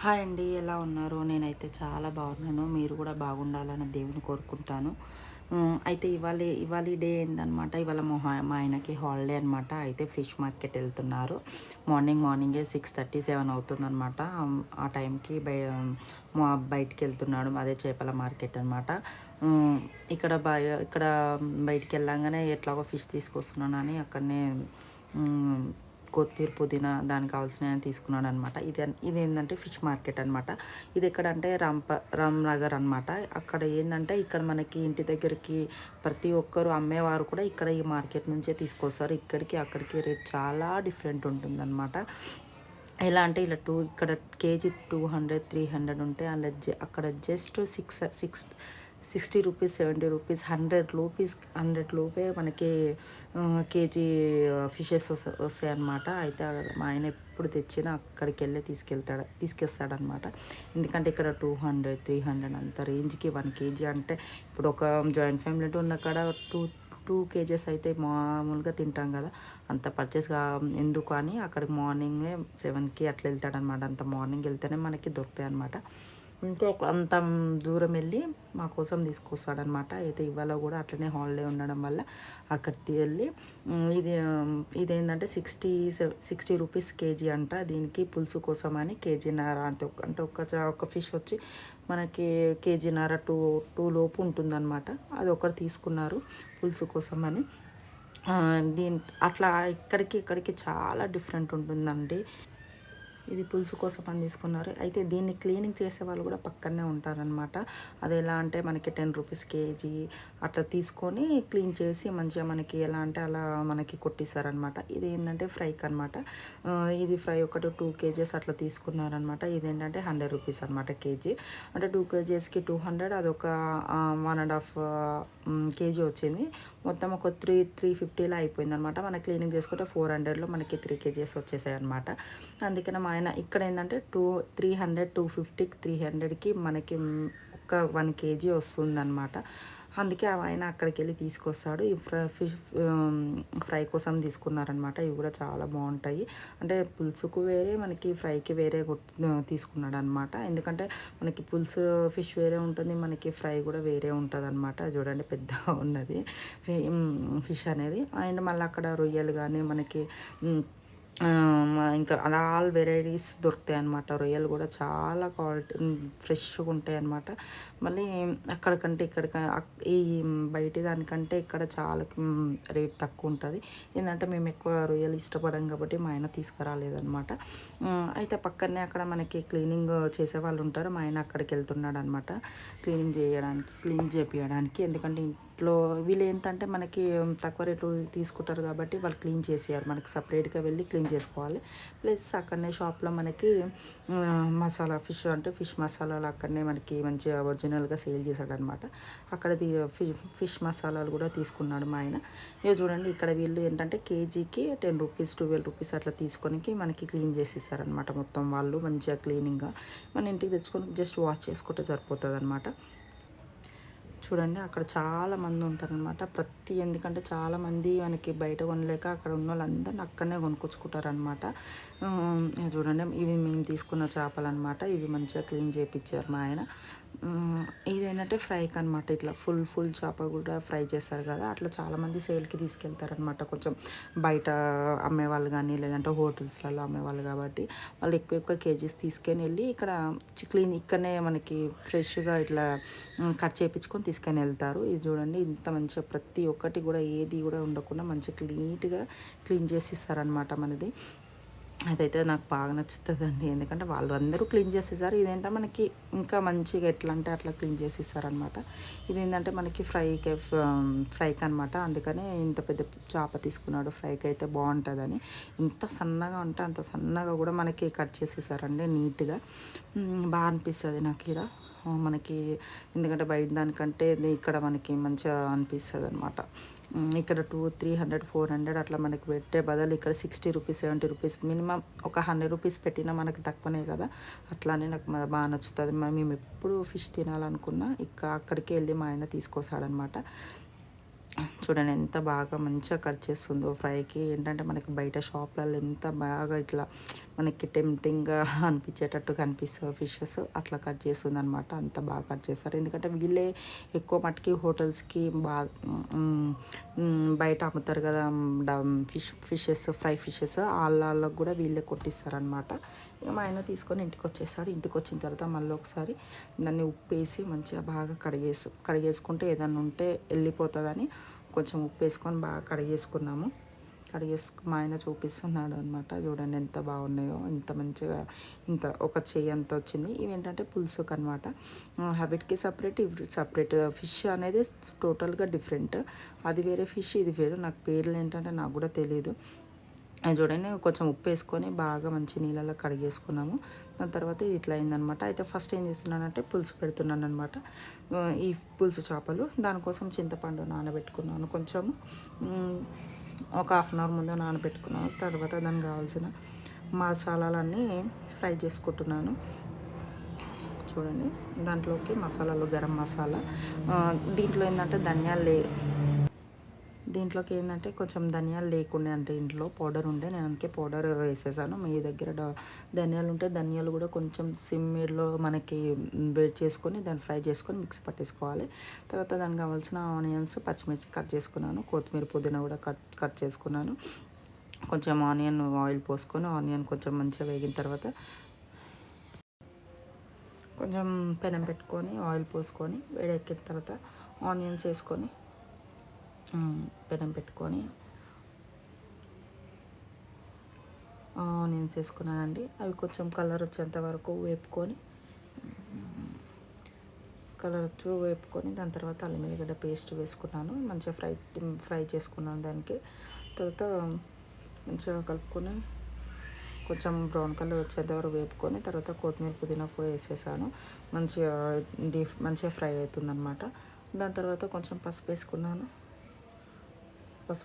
Hi అండి. ఎలా ఉన్నారు? నేనైతే చాలా బాగున్నాను. మీరు కూడా బాగుండాలని దేవుని కోరుకుంటాను. అయితే ఇవాళ డే ఏందనమాట, ఇవాళ మా ఆయనకి హాలిడే అనమాట. అయితే ఫిష్ మార్కెట్ వెళ్తున్నారు. మార్నింగే 6:30, 7 అవుతుందనమాట. ఆ టైంకి బయటికి వెళ్తున్నాడు. అదే చేపల మార్కెట్ అనమాట. ఇక్కడ బయటికి వెళ్ళంగానే ఎట్లాగో ఫిష్ తీసుకొస్తున్నానని అక్కడనే కొత్తిమీర, పుదీనా దానికి కావాల్సినవి తీసుకున్నాను అనమాట. ఇది ఏంటంటే ఫిష్ మార్కెట్ అనమాట. ఇది ఎక్కడంటే రామ్నగర్ అనమాట. అక్కడ ఏంటంటే ఇక్కడ మనకి ఇంటి దగ్గరికి ప్రతి ఒక్కరు అమ్మేవారు కూడా ఇక్కడ ఈ మార్కెట్ నుంచే తీసుకొస్తారు. ఇక్కడికి అక్కడికి రేట్ చాలా డిఫరెంట్ ఉంటుందన్నమాట. ఎలా అంటే ఇక్కడ కేజీ 200, 300 ఉంటే అక్కడ జస్ట్ 60 రూపీస్, 70 రూపీస్, 100 లోపే మనకి కేజీ ఫిషెస్ వస్తాయన్నమాట. అయితే మా ఆయన ఎప్పుడు తెచ్చినా అక్కడికి వెళ్ళి తీసుకొస్తాడనమాట. ఎందుకంటే ఇక్కడ 200, 300 అంత రేంజ్కి 1 కేజీ అంటే ఇప్పుడు ఒక జాయింట్ ఫ్యామిలీ ఉన్న కాడ టూ కేజెస్ అయితే మామూలుగా తింటాం కదా, అంత పర్చేస్ ఎందుకు అని అక్కడికి మార్నింగే 7కి అట్లా వెళ్తాడనమాట. అంత మార్నింగ్ వెళ్తేనే మనకి దొరుకుతాయి అనమాట. అంత దూరం వెళ్ళి మా కోసం తీసుకొస్తాడనమాట. అయితే ఇవాళ కూడా అట్లనే హాలిడే ఉండడం వల్ల అక్కడికి వెళ్ళి ఇదేంటంటే 60 రూపీస్ కేజీ అంట. దీనికి పులుసు కోసం అని కేజీన్నర అంటే ఒక ఫిష్ వచ్చి మనకి కేజీన్నర టూ లోపు ఉంటుందన్నమాట. అది ఒకటి తీసుకున్నారు పులుసు కోసం అని. అట్లా ఇక్కడికి చాలా డిఫరెంట్ ఉంటుందండి. ఇది పులుసు కోసం అని తీసుకున్నారు. అయితే దీన్ని క్లీనింగ్ చేసే వాళ్ళు కూడా పక్కనే ఉంటారనమాట. అది ఎలా అంటే మనకి 10 రూపీస్ కేజీ అట్లా తీసుకొని క్లీన్ చేసి మంచిగా మనకి ఎలా అంటే అలా మనకి కొట్టిస్తారనమాట. ఇది ఏంటంటే ఫ్రైకి అనమాట. ఇది ఫ్రై ఒకటి 2 కేజెస్ అట్లా తీసుకున్నారనమాట. ఇదేంటంటే 100 రూపీస్ అనమాట కేజీ. అంటే 2 కేజెస్కి 200, అదొక 1.5 కేజీ వచ్చింది. మొత్తం ఒక 350లో అయిపోయింది అనమాట. మనకి క్లీనింగ్ చేసుకుంటే 400లో మనకి 3 కేజీస్ వచ్చేసాయి అనమాట. అందుకనే మా ఆయన ఇక్కడ ఏంటంటే 300, 250, 300కి మనకి ఒక 1 కేజీ వస్తుందన్నమాట. అందుకే ఆయన అక్కడికి వెళ్ళి తీసుకొస్తాడు. ఈ ఫ్రై కోసం తీసుకున్నారనమాట. ఇవి కూడా చాలా బాగుంటాయి. అంటే పులుసుకు వేరే, మనకి ఫ్రైకి వేరే తీసుకున్నాడు అనమాట. ఎందుకంటే మనకి పులుసు ఫిష్ వేరే ఉంటుంది, మనకి ఫ్రై కూడా వేరే ఉంటుంది అనమాట. చూడండి పెద్దగా ఉన్నది ఫిష్ అనేది. అండ్ మళ్ళీ అక్కడ రొయ్యలు కానీ మనకి ఇంకా ఆల్ వెరైటీస్ దొరుకుతాయి అన్నమాట. రొయ్యలు కూడా చాలా క్వాలిటీ ఫ్రెష్గా ఉంటాయి అన్నమాట. మళ్ళీ అక్కడికంటే ఈ బయటి దానికంటే ఇక్కడ చాలా రేట్ తక్కువ ఉంటుంది. ఏంటంటే మేము ఎక్కువ రొయ్యలు ఇష్టపడం కాబట్టి మా ఆయన తీసుకురాలేదన్నమాట. అయితే పక్కనే అక్కడ మనకి క్లీనింగ్ చేసే వాళ్ళు ఉంటారు. మా ఆయన అక్కడికి వెళ్తున్నాడు అనమాట క్లీన్ చేపించడానికి. ఎందుకంటే ఇంట్లో వీళ్ళు ఏంటంటే మనకి తక్కువ రేట్లు తీసుకుంటారు కాబట్టి వాళ్ళు క్లీన్ చేసేయారు, మనకి సపరేట్గా వెళ్ళి క్లీన్ చేసుకోవాలి. ప్లస్ అక్కడనే షాప్లో మనకి మసాలా ఫిష్ మసాలాలు అక్కడనే మనకి మంచిగా ఒరిజినల్గా సేల్ చేశాడనమాట. అక్కడ ఫిష్ మసాలాలు కూడా తీసుకున్నాడు మా ఆయన. ఇక చూడండి ఇక్కడ వీళ్ళు ఏంటంటే కేజీకి 10 రూపీస్, 12 రూపీస్ అట్లా తీసుకొని మనకి క్లీన్ చేసి ఇస్తారనమాట. మొత్తం వాళ్ళు మంచిగా క్లీనింగ్గా మన ఇంటికి తెచ్చుకొని జస్ట్ వాష్ చేసుకుంటే సరిపోతుంది అనమాట. చూడండి అక్కడ చాలా మంది ఉంటారనమాట. ఎందుకంటే చాలామంది మనకి బయట కొనలేక అక్కడ ఉన్న వాళ్ళందరినీ అక్కడనే కొనుక్కొచ్చుకుంటారనమాట. చూడండి ఇవి మేము తీసుకున్న చేపలు అనమాట. ఇవి మంచిగా క్లీన్ చేయించారు మా ఆయన. ఇదేంటంటే ఫ్రైకి అనమాట. ఇట్లా ఫుల్ చేప కూడా ఫ్రై చేస్తారు కదా, అట్లా చాలామంది సేల్కి తీసుకెళ్తారనమాట. కొంచెం బయట అమ్మేవాళ్ళు కానీ లేదంటే హోటల్స్లలో అమ్మేవాళ్ళు కాబట్టి వాళ్ళు ఎక్కువ కేజీస్ తీసుకొని వెళ్ళి ఇక్కడ ఇక్కడనే మనకి ఫ్రెష్గా ఇట్లా కట్ చేయించుకొని తీసుకొని వెళ్తారు. ఇది చూడండి ఇంత మంచిగా ప్రతి ఒక్కటి కూడా ఏది కూడా ఉండకుండా మంచిగా నీట్గా క్లీన్ చేసి ఇస్తారనమాట మనది. అదైతే నాకు బాగా నచ్చుతుందండి. ఎందుకంటే వాళ్ళు అందరూ క్లీన్ చేసేసారు. ఇదేంటంటే మనకి ఇంకా మంచిగా ఎట్లా అంటే అట్లా క్లీన్ చేసి ఇస్తారనమాట. ఇదేంటంటే మనకి ఫ్రైకి అనమాట. అందుకనే ఇంత పెద్ద చేప తీసుకున్నాడు. ఫ్రైకి అయితే బాగుంటుందని. ఇంత సన్నగా ఉంటే అంత సన్నగా కూడా మనకి కట్ చేసేసారండి నీట్గా. బాగా అనిపిస్తుంది నాకు ఇలా మనకి. ఎందుకంటే బయట దానికంటే ఇక్కడ మనకి మంచిగా అనిపిస్తుంది అనమాట. ఇక్కడ 300, 400 అట్లా మనకి పెట్టే బదులు ఇక్కడ 60 రూపీస్, 70 రూపీస్, మినిమం ఒక 100 రూపీస్ పెట్టినా మనకి తక్కువనే కదా. అట్లానే నాకు బాగా నచ్చుతుంది. మేము ఎప్పుడు ఫిష్ తినాలనుకున్నా అక్కడికి వెళ్ళి మా ఆయన తీసుకొస్తాడనమాట. చూడండి ఎంత బాగా మంచిగా కట్ చేస్తుందో ఫ్రైకి. ఏంటంటే మనకి బయట షాప్లలో ఎంత బాగా ఇట్లా మనకి టెంప్టింగ్గా అనిపించేటట్టు కనిపిస్తుంది ఫిషెస్, అట్లా కట్ చేస్తుంది అనమాట. అంత బాగా కట్ చేస్తారు. ఎందుకంటే వీళ్ళే ఎక్కువ మట్టుకి హోటల్స్కి బాగా బయట అమ్ముతారు కదా ఫిషెస్, ఫ్రై ఫిషెస్, వాళ్ళకి కూడా వీళ్ళే కొట్టిస్తారనమాట. ఇక మా ఆయన తీసుకొని ఇంటికి వచ్చేసాడు. ఇంటికి వచ్చిన తర్వాత మళ్ళీ ఒకసారి దాన్ని ఉప్పు వేసి మంచిగా బాగా కడిగేసుకుంటే ఏదన్నా ఉంటే వెళ్ళిపోతుందని కొంచెం ఉప్పు వేసుకొని బాగా కడిగేసుకున్నాము. మా ఆయన చూపిస్తున్నాడు అనమాట. చూడండి ఎంత బాగున్నాయో, ఎంత మంచిగా, ఇంత ఒక చెయ్యి అంత వచ్చింది. ఇవి ఏంటంటే పులుసుకు అనమాట. హ్యాబిట్కి సపరేట్, ఇవి సపరేట్. ఫిష్ అనేది టోటల్గా డిఫరెంట్. అది వేరే ఫిష్, ఇది వేరే. నాకు పేర్లు ఏంటంటే నాకు కూడా తెలియదు. అది చూడండి కొంచెం ఉప్పు వేసుకొని బాగా మంచి నీళ్ళలో కడిగేసుకున్నాము. దాని తర్వాత ఇట్లా అయిందనమాట. అయితే ఫస్ట్ ఏం చేస్తున్నానంటే పులుసు పెడుతున్నాను అనమాట. ఈ పులుసు చేపలు దానికోసం చింతపండు నానబెట్టుకున్నాను కొంచెము. ఒక హాఫ్ అన్ అవర్ ముందు నానబెట్టుకున్నాను. తర్వాత దానికి కావాల్సిన మసాలాలన్నీ ఫ్రై చేసుకుంటున్నాను. చూడండి దాంట్లోకి మసాలాలు, గరం మసాలా, దీంట్లో ఏంటంటే దీంట్లోకి ఏంటంటే కొంచెం ధనియాలు లేకుండా, అంటే ఇంట్లో పౌడర్ ఉండే, నేను అందుకే పౌడర్ వేసేసాను. మీ దగ్గర ధనియాలు ఉంటే ధనియాలు కూడా కొంచెం సిమ్మిలో మనకి వేడి చేసుకొని దాన్ని ఫ్రై చేసుకొని మిక్సీ పట్టేసుకోవాలి. తర్వాత దానికి కావాల్సిన ఆనియన్స్, పచ్చిమిర్చి కట్ చేసుకున్నాను. కొత్తిమీర, పుదీనా కూడా కట్ చేసుకున్నాను. కొంచెం ఆనియన్ ఆయిల్ పోసుకొని ఆనియన్ కొంచెం మంచిగా వేగిన తర్వాత కొంచెం పెనం పెట్టుకొని ఆయిల్ పోసుకొని వేడెక్కిన తర్వాత ఆనియన్స్ వేసుకొని పెనం పెట్టుకొని ఆనియన్స్ వేసుకున్నానండి. అవి కొంచెం కలర్ వచ్చేంత వరకు వేపుకొని దాని తర్వాత అల్లం వెల్లిగడ్డ పేస్ట్ వేసుకున్నాను. మంచిగా ఫ్రై చేసుకున్నాను. దానికి తర్వాత మంచిగా కలుపుకొని కొంచెం బ్రౌన్ కలర్ వచ్చేంత వరకు వేపుకొని తర్వాత కొత్తిమీర, పుదీనా కూడా వేసేసాను. మంచిగా ఫ్రై అవుతుందన్నమాట. దాని తర్వాత కొంచెం పసుపు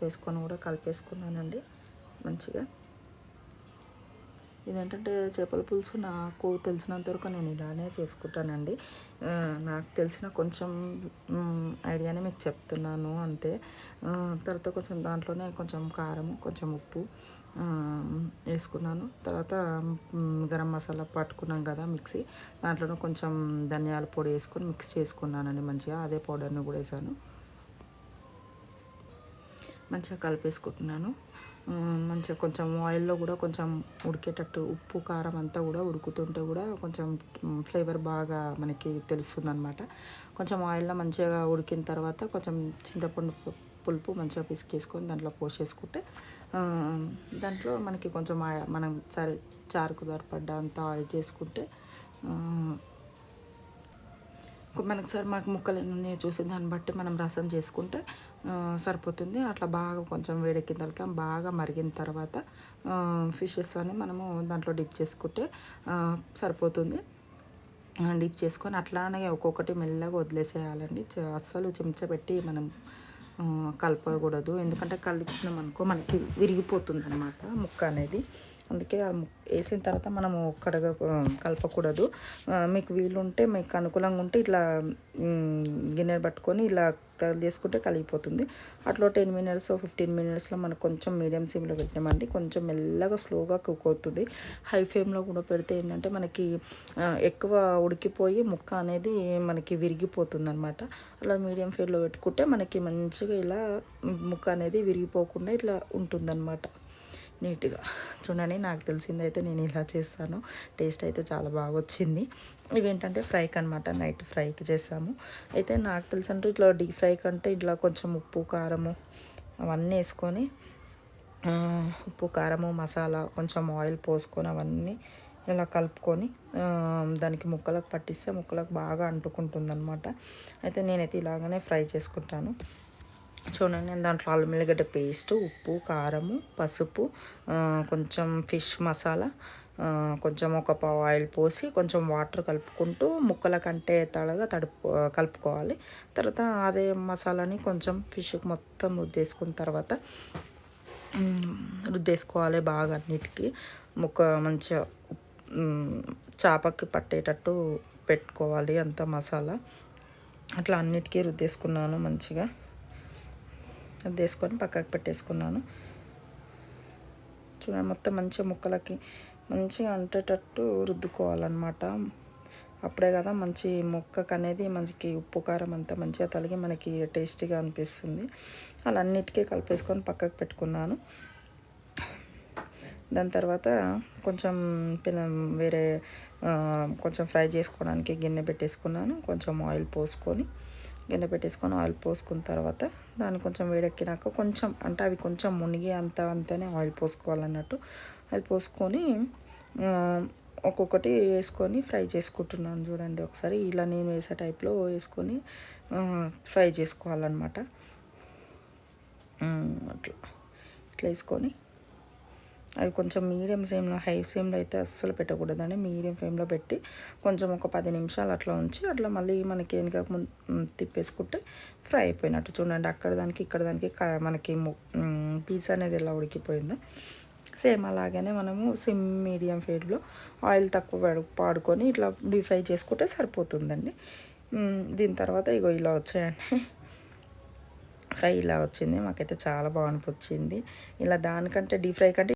వేసుకొని కూడా కలిపేసుకున్నానండి మంచిగా. ఇదేంటంటే చేపల పులుసు నాకు తెలిసినంత వరకు నేను ఇలానే చేసుకుంటానండి. నాకు తెలిసిన కొంచెం ఐడియానే మీకు చెప్తున్నాను అంతే. తర్వాత కొంచెం దాంట్లోనే కొంచెం కారం, కొంచెం ఉప్పు వేసుకున్నాను. తర్వాత గరం మసాలా పట్టుకున్నాం కదా మిక్సీ, దాంట్లోనే కొంచెం ధనియాల పొడి వేసుకొని మిక్స్ చేసుకున్నానండి మంచిగా. అదే పౌడర్ని కూడా వేసాను. మంచిగా కలిపేసుకుంటున్నాను. మంచిగా కొంచెం ఆయిల్లో కూడా కొంచెం ఉడికేటట్టు, ఉప్పు కారం అంతా కూడా ఉడుకుతుంటే కూడా కొంచెం ఫ్లేవర్ బాగా మనకి తెలుస్తుంది అనమాట. కొంచెం ఆయిల్లో మంచిగా ఉడికిన తర్వాత కొంచెం చింతపండు పులుపు మంచిగా పిసికేసుకొని దాంట్లో పోసేసుకుంటే దాంట్లో మనకి కొంచెం మనం సరే చారుకు సరిపడ్డ అంత ఆయిల్ చేసుకుంటే మనకు సార్ మాకు ముక్కలు ఎన్ని ఉన్నాయో చూసి దాన్ని బట్టి మనం రసం చేసుకుంటే సరిపోతుంది. అట్లా బాగా కొంచెం వేడెక్కిన తర్వాత బాగా మరిగిన తర్వాత ఫిషెస్ అని మనము దాంట్లో డిప్ చేసుకుంటే సరిపోతుంది. డిప్ చేసుకొని అట్లానే ఒక్కొక్కటి మెల్లగా వదిలేసేయాలండి. అస్సలు చెంచా పెట్టి మనం కలపకూడదు. ఎందుకంటే కలిపినాం అనుకో మనకి విరిగిపోతుంది అనమాట ముక్క అనేది. అందుకే వేసిన తర్వాత మనము కలపకూడదు. మీకు వీలుంటే, మీకు అనుకూలంగా ఉంటే ఇట్లా గిన్నె పట్టుకొని ఇలా చేసుకుంటే కలిగిపోతుంది. అట్లా 10 మినిట్స్ 15 మినిట్స్లో మనకు కొంచెం మీడియం సిమ్లో పెట్టినామండి. కొంచెం మెల్లగా స్లోగా కుక్ అవుతుంది. హై ఫ్లేమ్లో కూడా పెడితే ఏంటంటే మనకి ఎక్కువ ఉడికిపోయి ముక్క అనేది మనకి విరిగిపోతుంది అనమాట. అలా మీడియం ఫ్లేమ్లో పెట్టుకుంటే మనకి మంచిగా ఇలా ముక్క అనేది విరిగిపోకుండా ఇట్లా ఉంటుందన్నమాట నీట్గా. చూడండి నాకు తెలిసింది అయితే నేను ఇలా చేస్తాను. టేస్ట్ అయితే చాలా బాగా వచ్చింది. ఇవేంటంటే ఫ్రైకి అనమాట, నైట్ ఫ్రైకి చేస్తాము. అయితే నాకు తెలిసినట్టు ఇట్లా డీప్ ఫ్రై కంటే ఇట్లా కొంచెం ఉప్పు, కారము అవన్నీ వేసుకొని ఉప్పు, కారము, మసాలా, కొంచెం ఆయిల్ పోసుకొని అవన్నీ ఇలా కలుపుకొని దానికి ముక్కలకు పట్టిస్తే ముక్కలకు బాగా అంటుకుంటుంది అనమాట. అయితే నేనైతే ఇలాగనే ఫ్రై చేసుకుంటాను. చూడండి నేను దాంట్లో అల్లం వెల్లిగడ్డ పేస్ట్, ఉప్పు, కారము, పసుపు, కొంచెం ఫిష్ మసాలా, కొంచెం ఒక పావు ఆయిల్ పోసి కొంచెం వాటర్ కలుపుకుంటూ ముక్కల కంటే కలుపుకోవాలి. తర్వాత అదే మసాలాని కొంచెం ఫిష్కి మొత్తం రుద్దేసుకోవాలి బాగా అన్నిటికీ. ముక్క మంచిగా చేపకి పట్టేటట్టు పెట్టుకోవాలి అంత మసాలా. అట్లా అన్నిటికీ రుద్దేసుకున్నాను మంచిగా. అది వేసుకొని పక్కకు పెట్టేసుకున్నాను. చూడండి మొత్తం మంచిగా ముక్కలకి మంచిగా అంటేటట్టు రుద్దుకోవాలన్నమాట. అప్పుడే కదా మంచి ముక్కకు అనేది మనకి ఉప్పు కారం అంతా మంచిగా తలిగి మనకి టేస్టీగా అనిపిస్తుంది. అలా అన్నిటికీ కలిపేసుకొని పక్కకు పెట్టుకున్నాను. దాని తర్వాత కొంచెం వేరే కొంచెం ఫ్రై చేసుకోవడానికి గిన్నె పెట్టేసుకున్నాను. కొంచెం ఆయిల్ పోసుకొని గిన్నె పెట్టేసుకొని ఆయిల్ పోసుకున్న తర్వాత దాన్ని కొంచెం వేడెక్కినాక కొంచెం అంటే అవి కొంచెం మునిగి అంతనే ఆయిల్ పోసుకోవాలన్నట్టు. అది పోసుకొని ఒక్కొక్కటి వేసుకొని ఫ్రై చేసుకుంటున్నాను. చూడండి ఒకసారి ఇలా నేను వేసే టైప్లో వేసుకొని ఫ్రై చేసుకోవాలన్నమాట. అట్లా ఇట్లా వేసుకొని అవి కొంచెం మీడియం ఫ్లేమ్లో, హై ఫ్లేమ్లో అయితే అస్సలు పెట్టకూడదండి. మీడియం ఫ్లేమ్లో పెట్టి కొంచెం ఒక 10 నిమిషాలు అట్లా ఉంచి అట్లా మళ్ళీ మనకి వెనక తిప్పేసుకుంటే ఫ్రై అయిపోయినట్టు. చూడండి అక్కడ దానికి ఇక్కడ దానికి మనకి పీస్ అనేది ఎలా ఉడికిపోయిందో సేమ్ అలాగనే మనము మీడియం ఫ్లేమ్లో ఆయిల్ తక్కువ పాడుకొని ఇట్లా డీప్ ఫ్రై చేసుకుంటే సరిపోతుందండి. దీని తర్వాత ఇగో ఇలా వచ్చాయండి ఫ్రై. ఇలా వచ్చింది, మాకైతే చాలా బాగా అనిపించింది. ఇలా దానికంటే డీప్ ఫ్రై కంటే